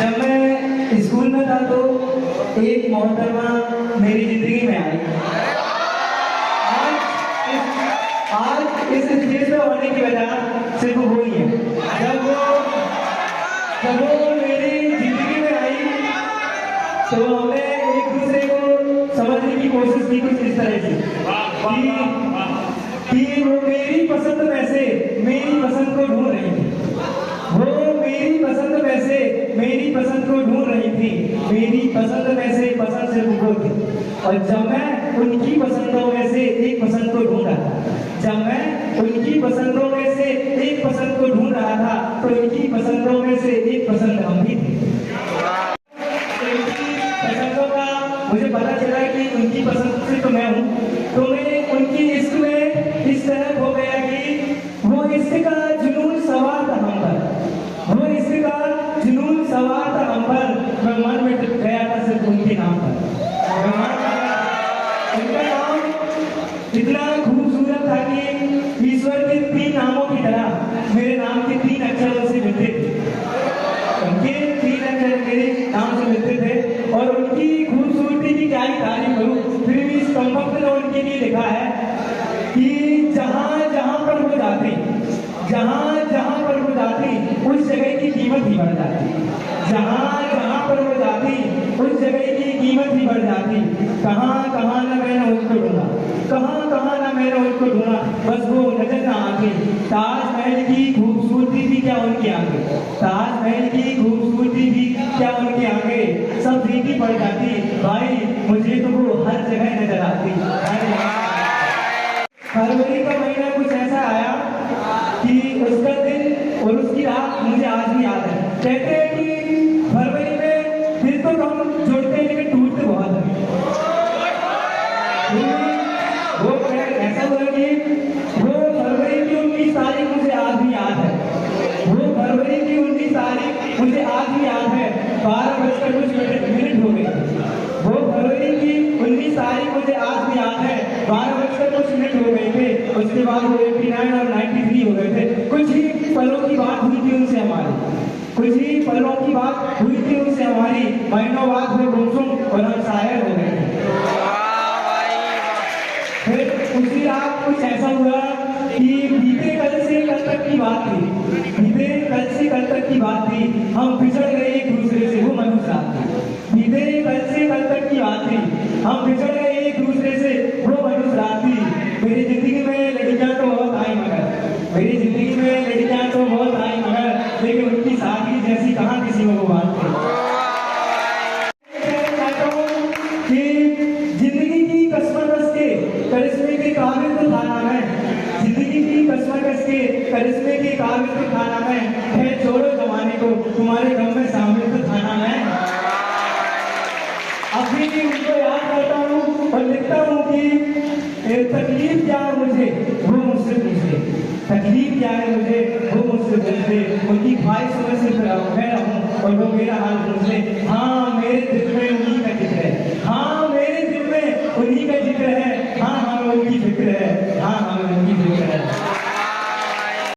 जब मैं स्कूल में था तो एक मोहतरमा मेरी जिंदगी में आई। आज इस स्टेज पे होने की वजह सिर्फ वो ही है। जब वो मेरी जिंदगी में आई तो हमने एक दूसरे को समझने की कोशिश की कुछ इस तरह से कि वो मेरी पसंद में से मेरी पसंद को ढूंढ रही थी। वो मेरी पसंद में से मेरी पसंद को ढूंढ रही थी। मेरी पसंद में से पसंद सिर्फ वो थी। और जब मैं उनकी पसंदों में से एक पसंद को ढूंढ रहा था, जब मैं उनकी पसंदों में से एक पसंद को ढूंढ रहा था तो उनकी पसंदों में से एक पसंद हम भी थे। उनकी पसंदों का मुझे पता चला कि उनकी पसंद से तो मैं हूँ, तो मैं उनकी इश्क में इस तरह हो गया कि वो इश्क का जुनून सवार था हम पर। वो इश्क का जुनून सवार था हम पर। मैं मन में डूब गया था सिर्फ उनके नाम पर। उनका नाम इतना खूबसूरत था कि ईश्वर के 3 नामों की तरह मेरे नाम के 3 अक्षर उनसे मिलते थे। उनके 3 अक्षर मेरे नाम से मिलते थे और उनकी खूबसूरती की क्या ही तारीफ करूं। फिर भी इस कंपक ने उनके लिए लिखा है कि जहां जहां पर वो जाते, जहां जहां पर वो जाती उस जगह की कीमत ही बढ़ जाती। जहां जहां पर वो जाती उस जगह की कीमत ही बढ़ जाती। कहां कहां न मैंने उनको ढूंढा, कहां कहां न मैंने उनको ढूंढा, बस वो नजर न आती। ताजमहल की खूबसूरती भी क्या उनके आगे, ताजमहल की खूबसूरती भी क्या उनके आगे, सब फीकी पड़ जाती। भाई मुझे तो वो हर जगह नजर आती। फरवरी का महीना कुछ ऐसा आया कि उसका दिन और उसकी रात मुझे आज भी याद है। कहते हैं कि फरवरी में दिल तो कम जोड़ते हैं लेकिन टूटते बहुत हैं। वो ऐसा हुआ कि वो फरवरी की 19 तारीख मुझे आज भी याद है। वो फरवरी की 19 तारीख मुझे आज भी याद है। 12:09 हो गए। वो फरवरी की 19 तारीख मुझे आज भी याद है। 12:09 हो गए थे। उसके बाद वो 89 और 93 हो गए थे। कुछ ही पलों की बात हुई थी उनसे हमारी, कुछ ही पलों की बात हुई थी उनसे हमारी। महीनों बाद वो गुमसुम और हम शायर हो गए थे। फिर उसी रात कुछ ऐसा हुआ कि बीते कल से कल तक की बात थी, बीते कल से कल तक की बात थी। हम बिछड़ गए एक दूसरे से, वो मनुष्य रात थी। बीते कल से कल तक की बात थी, हम बिछड़ गए एक दूसरे से, वो मनुष्य रात थी। मेरी जिंदगी में लड़कियां तो बहुत आई मगर, मेरी जिंदगी में लड़कियां तो बहुत आई मगर, लेकिन उनकी शादी जैसी कहाँ किसी को बात थी। जिंदगी की कसमकस के करिश्मे के काबिल तो था ना मैं, जिंदगी की कसमकस के करिश्मे के काबिल तो था ना मैं। है छोड़ो जमाने को, तुम्हारे गम में शामिल तो था ना मैं। अभी भी उनको याद करता हूँ और लिखता हूँ कि तकलीफ क्या है मुझे वो मुझसे पूछे, तकलीफ क्या है मुझे वो मुझसे पूछे। उनकी ख्वाहिशों में सिर्फ मैं रहूँ और वो मेरा हाल पूछे। हाँ